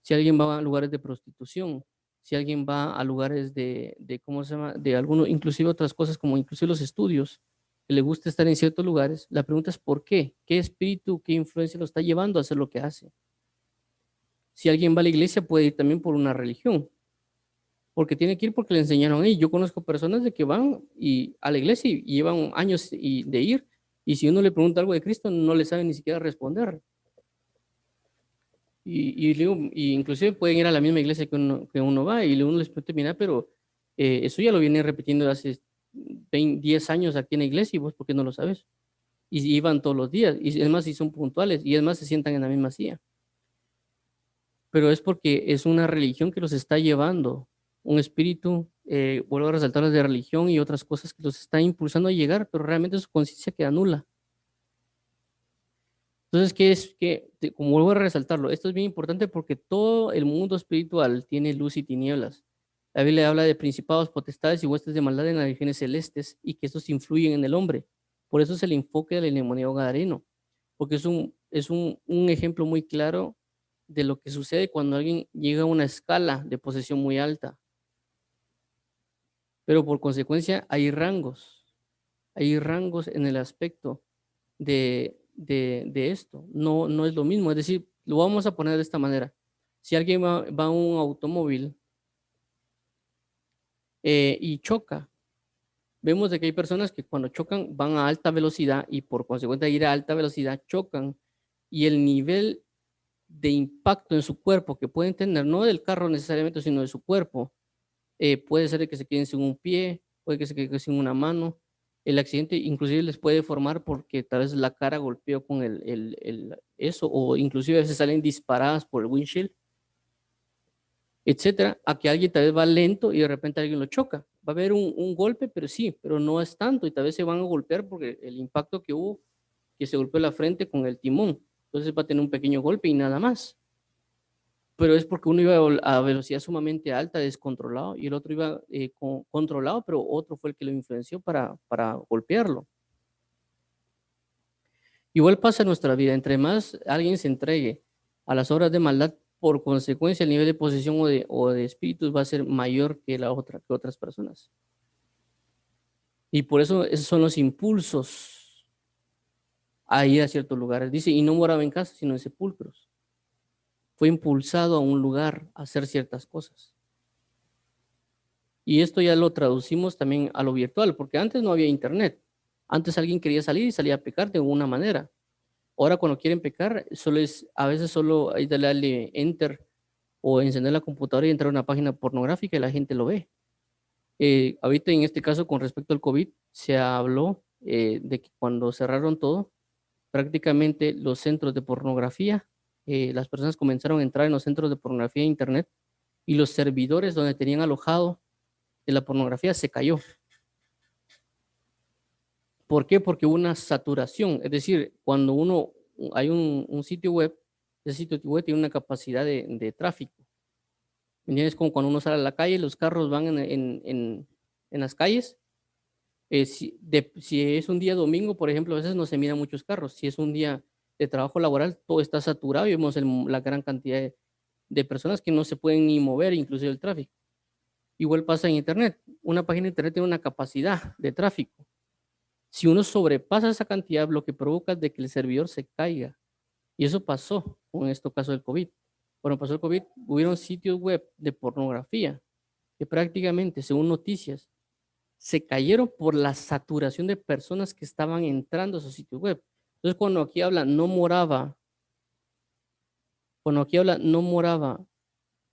Si alguien va a lugares de prostitución, si alguien va a lugares ¿cómo se llama? De algunos, inclusive otras cosas como inclusive los estudios, que le gusta estar en ciertos lugares, la pregunta es ¿por qué? ¿Qué espíritu, qué influencia lo está llevando a hacer lo que hace? Si alguien va a la iglesia, puede ir también por una religión, porque tiene que ir porque le enseñaron ahí. Yo conozco personas de que van a la iglesia y llevan años de ir, y si uno le pregunta algo de Cristo, no le sabe ni siquiera responder. Y inclusive pueden ir a la misma iglesia que uno va, y uno les puede mira, pero eso ya lo viene repitiendo hace 10 años aquí en la iglesia, y vos, ¿por qué no lo sabes? Y iban todos los días, y es más, si son puntuales, y es más, se sientan en la misma silla. Pero es porque es una religión que los está llevando, un espíritu, vuelvo a resaltar de religión y otras cosas que los está impulsando a llegar, pero realmente su conciencia queda nula. Entonces, ¿qué es que, como vuelvo a resaltarlo, esto es bien importante porque todo el mundo espiritual tiene luz y tinieblas. La Biblia habla de principados, potestades y huestes de maldad en las regiones celestes y que estos influyen en el hombre. Por eso es el enfoque del endemoniado gadareno, porque es un ejemplo muy claro de lo que sucede cuando alguien llega a una escala de posesión muy alta. Pero por consecuencia hay rangos en el aspecto de esto. No, no es lo mismo. Es decir, lo vamos a poner de esta manera. Si alguien va a un automóvil y choca, vemos de que hay personas que cuando chocan van a alta velocidad y por consecuencia de ir a alta velocidad chocan y el nivel de impacto en su cuerpo que pueden tener, no del carro necesariamente, sino de su cuerpo, puede ser que se queden sin un pie, puede que se queden sin una mano. El accidente inclusive les puede formar porque tal vez la cara golpeó con eso, o inclusive a veces salen disparadas por el windshield, etcétera, a que alguien tal vez va lento y de repente alguien lo choca. Va a haber un golpe, pero sí, pero no es tanto, y tal vez se van a golpear porque el impacto que hubo, que se golpeó la frente con el timón. Entonces va a tener un pequeño golpe y nada más, pero es porque uno iba a velocidad sumamente alta, descontrolado, y el otro iba controlado, pero otro fue el que lo influenció para golpearlo. Igual pasa en nuestra vida, entre más alguien se entregue a las obras de maldad, por consecuencia el nivel de posesión o de espíritus va a ser mayor que que otras personas. Y por eso esos son los impulsos a ir a ciertos lugares. Dice, y no moraba en casa, sino en sepulcros. Fue impulsado a un lugar a hacer ciertas cosas. Y esto ya lo traducimos también a lo virtual, porque antes no había internet. Antes alguien quería salir y salía a pecar de alguna manera. Ahora cuando quieren pecar, a veces solo hay que darle enter o encender la computadora y entrar a una página pornográfica y la gente lo ve. Ahorita en este caso con respecto al COVID, se habló de que cuando cerraron todo, prácticamente los centros de pornografía, las personas comenzaron a entrar en los centros de pornografía de internet y los servidores donde tenían alojado de la pornografía se cayó. ¿Por qué? Porque hubo una saturación. Es decir, cuando hay un sitio web, ese sitio web tiene una capacidad de tráfico. ¿Me entiendes? Como cuando uno sale a la calle, los carros van en las calles. Si es un día domingo, por ejemplo, a veces no se miran muchos carros. Si es un día de trabajo laboral, todo está saturado y vemos la gran cantidad de personas que no se pueden ni mover, inclusive el tráfico. Igual pasa en Internet. Una página de Internet tiene una capacidad de tráfico. Si uno sobrepasa esa cantidad, lo que provoca es de que el servidor se caiga. Y eso pasó con este caso del COVID. Cuando pasó el COVID, hubieron sitios web de pornografía que prácticamente, según noticias, se cayeron por la saturación de personas que estaban entrando a esos sitios web. Entonces, cuando aquí habla no moraba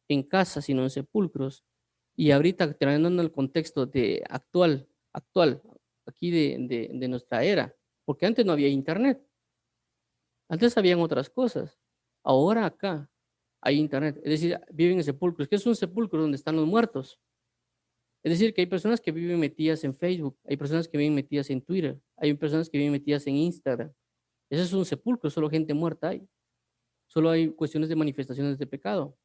en casa, sino en sepulcros, y ahorita teniendo en el contexto de actual, aquí de nuestra era, porque antes no había internet, antes habían otras cosas, ahora acá hay internet, es decir, viven en sepulcros. ¿Qué es un sepulcro? Donde están los muertos. Es decir, que hay personas que viven metidas en Facebook, hay personas que viven metidas en Twitter, hay personas que viven metidas en Instagram. Ese es un sepulcro, solo gente muerta hay. Solo hay cuestiones de manifestaciones de pecado.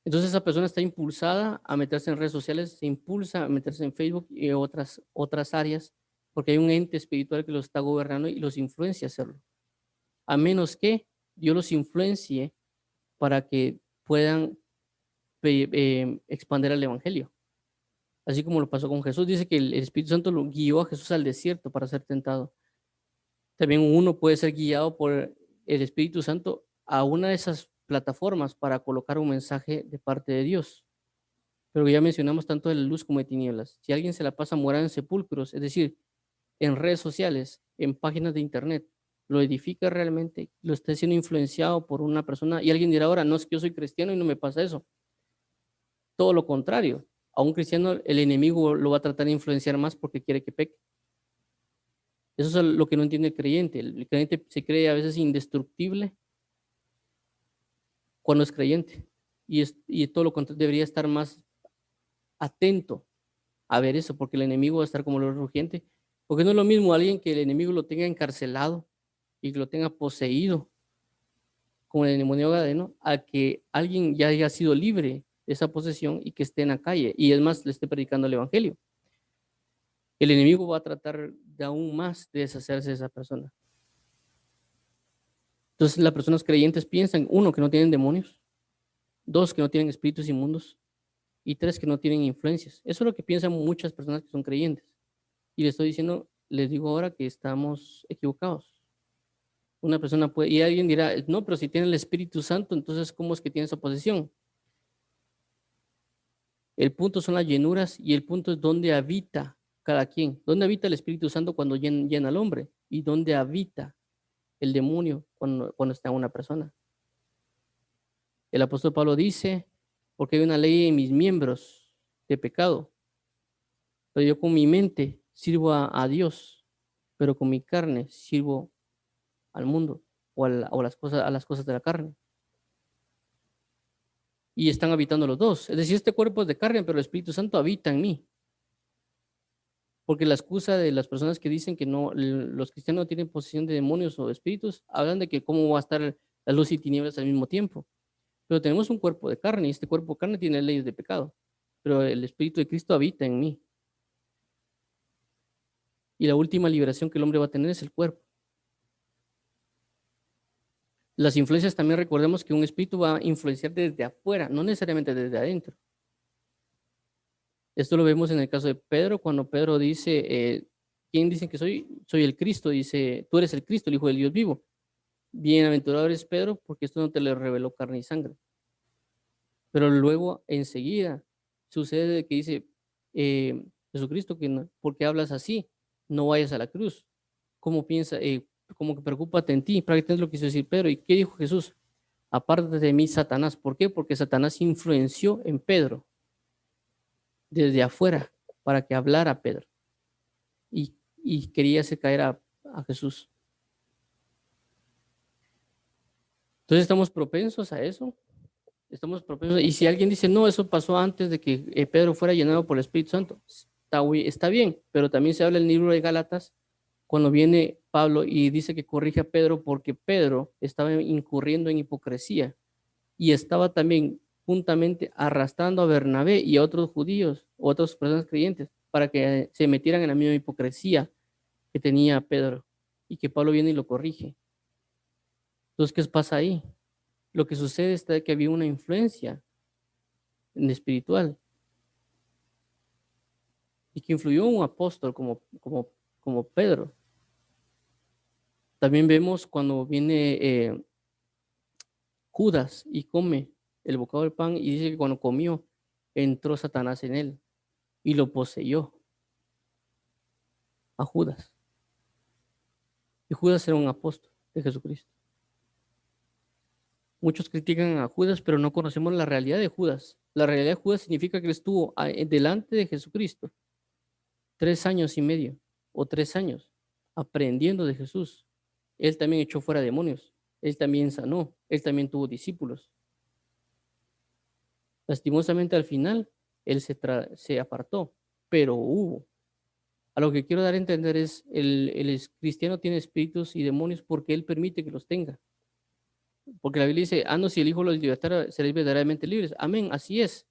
Entonces esa persona está impulsada a meterse en redes sociales, se impulsa a meterse en Facebook y otras áreas, porque hay un ente espiritual que los está gobernando y los influencia a hacerlo. A menos que Dios los influencie para que puedan expandir el evangelio. Así como lo pasó con Jesús, dice que el Espíritu Santo lo guió a Jesús al desierto para ser tentado. También uno puede ser guiado por el Espíritu Santo a una de esas plataformas para colocar un mensaje de parte de Dios. Pero ya mencionamos tanto de la luz como de tinieblas. Si alguien se la pasa morada en sepulcros, es decir, en redes sociales, en páginas de internet, lo edifica realmente, lo está siendo influenciado por una persona, y alguien dirá ahora, no es que yo soy cristiano y no me pasa eso. Todo lo contrario, a un cristiano el enemigo lo va a tratar de influenciar más porque quiere que peque. Eso es lo que no entiende el creyente. El creyente se cree a veces indestructible cuando es creyente. Y todo lo contrario, debería estar más atento a ver eso, porque el enemigo va a estar como lo rugiente. Porque no es lo mismo alguien que el enemigo lo tenga encarcelado y que lo tenga poseído, como el demonio Gadareno, a que alguien ya haya sido libre de esa posesión y que esté en la calle y es más, le esté predicando el evangelio. El enemigo va a tratar de aún más de deshacerse de esa persona. Entonces, las personas creyentes piensan, uno, que no tienen demonios, dos, que no tienen espíritus inmundos, y tres, que no tienen influencias. Eso es lo que piensan muchas personas que son creyentes. Y les estoy diciendo, les digo ahora que estamos equivocados. Una persona puede, y alguien dirá, no, pero si tiene el Espíritu Santo, entonces, ¿cómo es que tiene esa posesión? El punto son las llenuras y el punto es dónde habita cada quien. ¿Dónde habita el Espíritu Santo cuando llena al hombre? ¿Y dónde habita el demonio cuando está en una persona? El apóstol Pablo dice, porque hay una ley en mis miembros de pecado, pero yo con mi mente sirvo a Dios, pero con mi carne sirvo al mundo o a las cosas de la carne. Y están habitando los dos. Es decir, este cuerpo es de carne, pero el Espíritu Santo habita en mí. Porque la excusa de las personas que dicen que no, los cristianos no tienen posesión de demonios o espíritus, hablan de que cómo va a estar la luz y tinieblas al mismo tiempo. Pero tenemos un cuerpo de carne y este cuerpo de carne tiene leyes de pecado. Pero el Espíritu de Cristo habita en mí. Y la última liberación que el hombre va a tener es el cuerpo. Las influencias también recordemos que un espíritu va a influenciar desde afuera, no necesariamente desde adentro. Esto lo vemos en el caso de Pedro, cuando Pedro dice, ¿quién dicen que soy? Soy el Cristo, dice, tú eres el Cristo, el Hijo del Dios vivo. Bienaventurado eres Pedro, porque esto no te lo reveló carne y sangre. Pero luego, enseguida, sucede que dice, Jesucristo, que no, ¿por qué hablas así? No vayas a la cruz. ¿Cómo piensa? Como que preocúpate en ti. Prácticamente es lo que quiso decir Pedro. ¿Y qué dijo Jesús? Aparte de mí, Satanás. ¿Por qué? Porque Satanás influenció en Pedro desde afuera para que hablara a Pedro y quería hacer caer a Jesús. Entonces estamos propensos a eso. Estamos propensos. Y si alguien dice, no, eso pasó antes de que Pedro fuera llenado por el Espíritu Santo, está bien, pero también se habla en el libro de Gálatas cuando viene Pablo y dice que corrige a Pedro porque Pedro estaba incurriendo en hipocresía y estaba también juntamente arrastrando a Bernabé y a otros judíos, o otras personas creyentes, para que se metieran en la misma hipocresía que tenía Pedro y que Pablo viene y lo corrige. Entonces, ¿qué pasa ahí? Lo que sucede es que había una influencia en espiritual y que influyó en un apóstol como Pedro. También vemos cuando viene Judas y come el bocado del pan y dice que cuando comió entró Satanás en él y lo poseyó a Judas. Y Judas era un apóstol de Jesucristo. Muchos critican a Judas, pero no conocemos la realidad de Judas. La realidad de Judas significa que él estuvo delante de Jesucristo 3 años y medio o 3 años aprendiendo de Jesús. Él también echó fuera demonios. Él también sanó. Él también tuvo discípulos. Lastimosamente al final, él se apartó, pero hubo. A lo que quiero dar a entender es, el cristiano tiene espíritus y demonios porque él permite que los tenga. Porque la Biblia dice, no, si el Hijo los libertara, seréis verdaderamente libres. Amén, así es.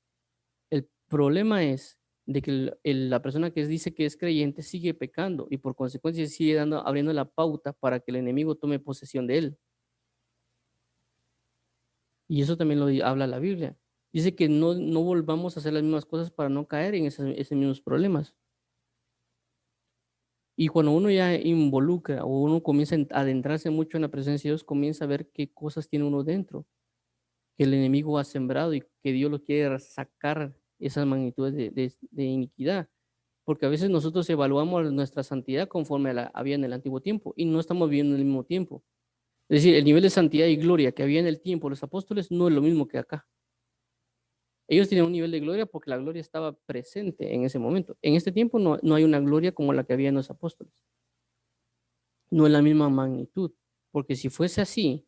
El problema es de que la persona que dice que es creyente sigue pecando y por consecuencia sigue abriendo la pauta para que el enemigo tome posesión de él. Y eso también lo habla la Biblia. Dice que no volvamos a hacer las mismas cosas para no caer en esos mismos problemas. Y cuando uno ya involucra o uno comienza a adentrarse mucho en la presencia de Dios, comienza a ver qué cosas tiene uno dentro, que el enemigo ha sembrado y que Dios lo quiere sacar esas magnitudes de iniquidad. Porque a veces nosotros evaluamos nuestra santidad conforme había en el antiguo tiempo y no estamos viviendo en el mismo tiempo. Es decir, el nivel de santidad y gloria que había en el tiempo de los apóstoles no es lo mismo que acá. Ellos tenían un nivel de gloria porque la gloria estaba presente en ese momento. En este tiempo no hay una gloria como la que había en los apóstoles. No es la misma magnitud, porque si fuese así,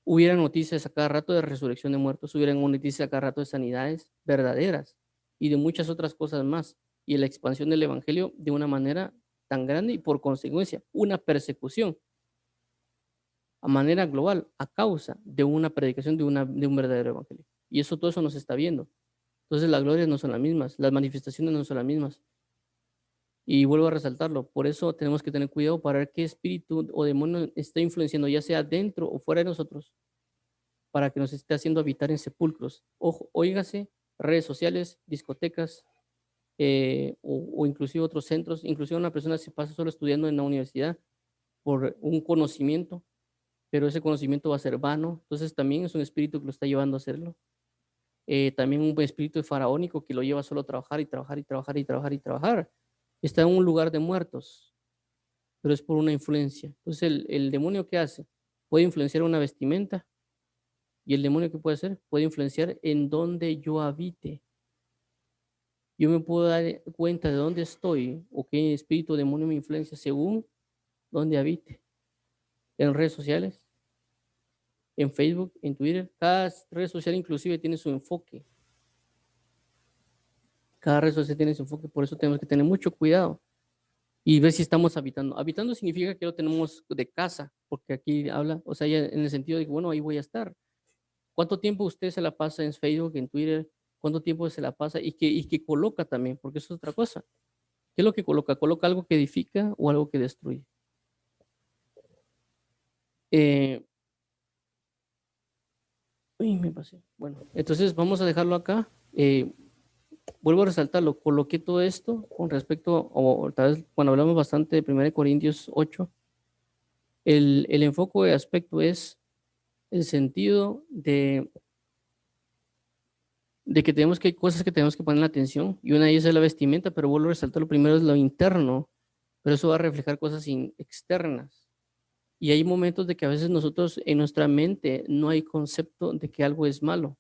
hubiera noticias a cada rato de resurrección de muertos, hubiera noticias a cada rato de sanidades verdaderas y de muchas otras cosas más, y la expansión del evangelio de una manera tan grande y por consecuencia una persecución a manera global a causa de una predicación de un verdadero evangelio. Y todo eso nos está viendo. Entonces las glorias no son las mismas, las manifestaciones no son las mismas. Y vuelvo a resaltarlo, por eso tenemos que tener cuidado para ver qué espíritu o demonio está influenciando, ya sea dentro o fuera de nosotros, para que nos esté haciendo habitar en sepulcros. Ojo, óigase, redes sociales, discotecas, o inclusive otros centros, inclusive una persona se pasa solo estudiando en la universidad por un conocimiento, pero ese conocimiento va a ser vano, entonces también es un espíritu que lo está llevando a hacerlo. También un espíritu faraónico que lo lleva solo a trabajar y trabajar y trabajar y trabajar y trabajar. Está en un lugar de muertos, pero es por una influencia. Entonces, el demonio, ¿qué hace? Puede influenciar una vestimenta, y el demonio, ¿qué puede hacer? Puede influenciar en donde yo habite. Yo me puedo dar cuenta de dónde estoy o qué espíritu o demonio me influencia según dónde habite. En redes sociales, en Facebook, en Twitter, cada red social inclusive tiene su enfoque. Cada red social tiene su enfoque, por eso tenemos que tener mucho cuidado y ver si estamos habitando. Habitando significa que lo tenemos de casa, porque aquí habla, o sea, ya en el sentido de que, bueno, ahí voy a estar. ¿Cuánto tiempo usted se la pasa en Facebook, en Twitter? ¿Cuánto tiempo se la pasa? Y que coloca también, porque eso es otra cosa. ¿Qué es lo que coloca? ¿Coloca algo que edifica o algo que destruye? Eh, uy, me pasé. Bueno, entonces vamos a dejarlo acá. Vuelvo a resaltarlo, coloqué todo esto con respecto, o tal vez cuando hablamos bastante de 1 Corintios 8, el enfoque de aspecto es el sentido de que tenemos que hay cosas que tenemos que poner la atención, y una de ellas es la vestimenta, pero vuelvo a resaltar, lo primero es lo interno, pero eso va a reflejar cosas externas. Y hay momentos de que a veces nosotros en nuestra mente no hay concepto de que algo es malo,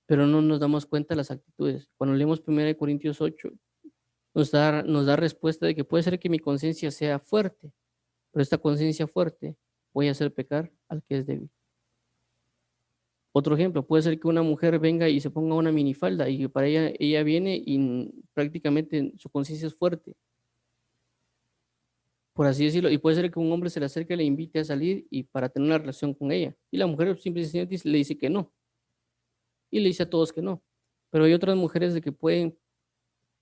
pero no nos damos cuenta de las actitudes. Cuando leemos 1 Corintios 8, nos da respuesta de que puede ser que mi conciencia sea fuerte, pero esta conciencia fuerte voy a hacer pecar al que es débil. Otro ejemplo, puede ser que una mujer venga y se ponga una minifalda y para ella viene y prácticamente su conciencia es fuerte, por así decirlo, y puede ser que un hombre se le acerque, le invite a salir y para tener una relación con ella, y la mujer simplemente le dice que no, y le dice a todos que no. Pero hay otras mujeres de que pueden,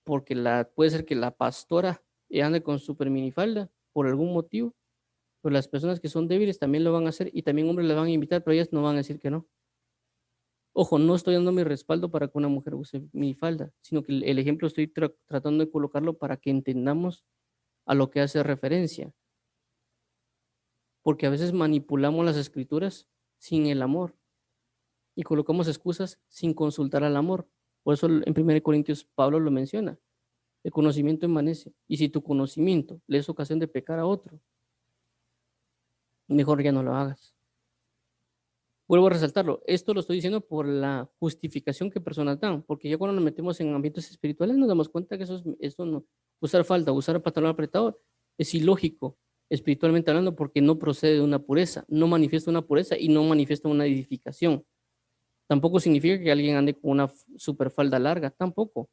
porque puede ser que la pastora ande con super minifalda por algún motivo, pero las personas que son débiles también lo van a hacer y también hombres le van a invitar, pero ellas no van a decir que no. Ojo, no estoy dando mi respaldo para que una mujer use minifalda, sino que el ejemplo estoy tratando de colocarlo para que entendamos a lo que hace referencia, porque a veces manipulamos las escrituras sin el amor y colocamos excusas sin consultar al amor. Por eso en 1 Corintios Pablo lo menciona. El conocimiento envanece. Y si tu conocimiento le es ocasión de pecar a otro, mejor ya no lo hagas. Vuelvo a resaltarlo. Esto lo estoy diciendo por la justificación que personas dan, porque ya cuando nos metemos en ambientes espirituales nos damos cuenta que eso no, usar falda, usar pantalón apretado es ilógico, espiritualmente hablando, porque no procede de una pureza, no manifiesta una pureza y no manifiesta una edificación. Tampoco significa que alguien ande con una super falda larga, tampoco.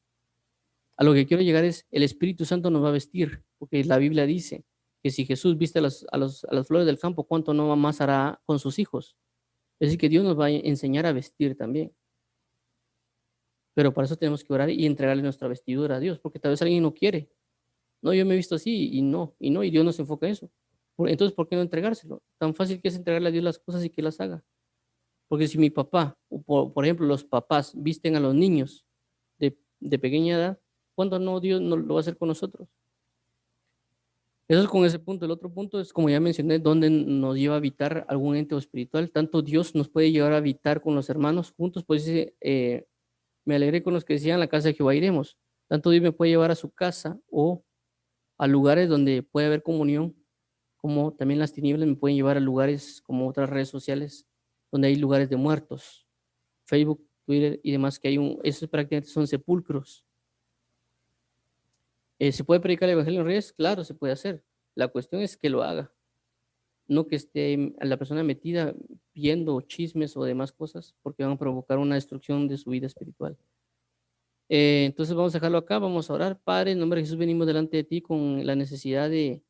A lo que quiero llegar es, el Espíritu Santo nos va a vestir, porque la Biblia dice que si Jesús viste a las flores del campo, ¿cuánto no más hará con sus hijos? Es decir, que Dios nos va a enseñar a vestir también. Pero para eso tenemos que orar y entregarle nuestra vestidura a Dios, porque tal vez alguien no quiere. No, yo me he visto así y Dios no se enfoca en eso. Entonces, ¿por qué no entregárselo? Tan fácil que es entregarle a Dios las cosas y que las haga. Porque si mi papá, o por ejemplo, los papás visten a los niños de pequeña edad, ¿cuándo no Dios no lo va a hacer con nosotros? Eso es con ese punto. El otro punto es, como ya mencioné, donde nos lleva a habitar algún ente espiritual. Tanto Dios nos puede llevar a habitar con los hermanos juntos. Pues dice, me alegré con los que decían, la casa de Jehová iremos. Tanto Dios me puede llevar a su casa o a lugares donde puede haber comunión, como también las tinieblas me pueden llevar a lugares como otras redes sociales, donde hay lugares de muertos, Facebook, Twitter y demás, que esos prácticamente son sepulcros. ¿Se puede predicar el evangelio en redes? Claro, se puede hacer. La cuestión es que lo haga, no que esté a la persona metida viendo chismes o demás cosas, porque van a provocar una destrucción de su vida espiritual. Entonces vamos a dejarlo acá, vamos a orar. Padre, en nombre de Jesús venimos delante de ti con la necesidad de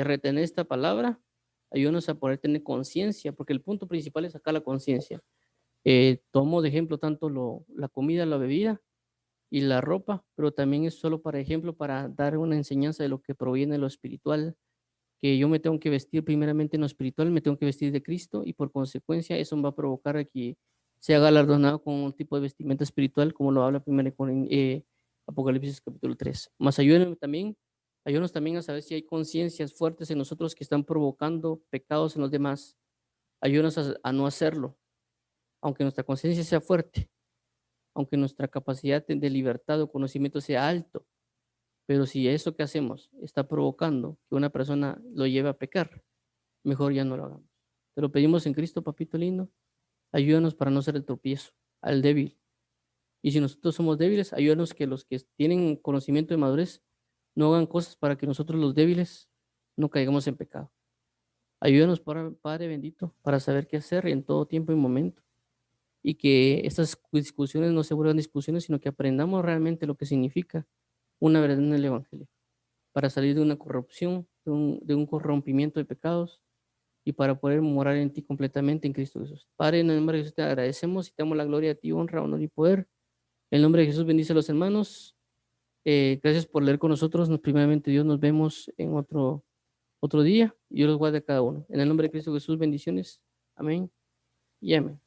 retener esta palabra. Ayúdanos a poder tener conciencia, porque el punto principal es sacar la conciencia. Tomo de ejemplo tanto la comida, la bebida y la ropa, pero también es solo para ejemplo, para dar una enseñanza de lo que proviene de lo espiritual, que yo me tengo que vestir primeramente en lo espiritual, me tengo que vestir de Cristo y por consecuencia eso va a provocar a que sea galardonado con un tipo de vestimenta espiritual, como lo habla primero con Apocalipsis capítulo 3. Más ayúdenos también a saber si hay conciencias fuertes en nosotros que están provocando pecados en los demás. Ayúdanos a no hacerlo, aunque nuestra conciencia sea fuerte, aunque nuestra capacidad de libertad o conocimiento sea alto, pero si eso que hacemos está provocando que una persona lo lleve a pecar, mejor ya no lo hagamos. Te lo pedimos en Cristo, papito lindo. Ayúdanos para no ser el tropiezo al débil. Y si nosotros somos débiles, ayúdanos que los que tienen conocimiento de madurez no hagan cosas para que nosotros los débiles no caigamos en pecado. Ayúdanos, Padre bendito, para saber qué hacer en todo tiempo y momento. Y que estas discusiones no se vuelvan discusiones, sino que aprendamos realmente lo que significa una verdad en el Evangelio, para salir de una corrupción, de un corrompimiento de pecados y para poder morar en ti completamente en Cristo Jesús. Padre, en el nombre de Jesús te agradecemos y te damos la gloria a ti, honra, honor y poder. En el nombre de Jesús bendice a los hermanos. Gracias por leer con nosotros. Primeramente, Dios, nos vemos en otro día y yo los guarde a cada uno. En el nombre de Cristo Jesús, bendiciones. Amén y amén.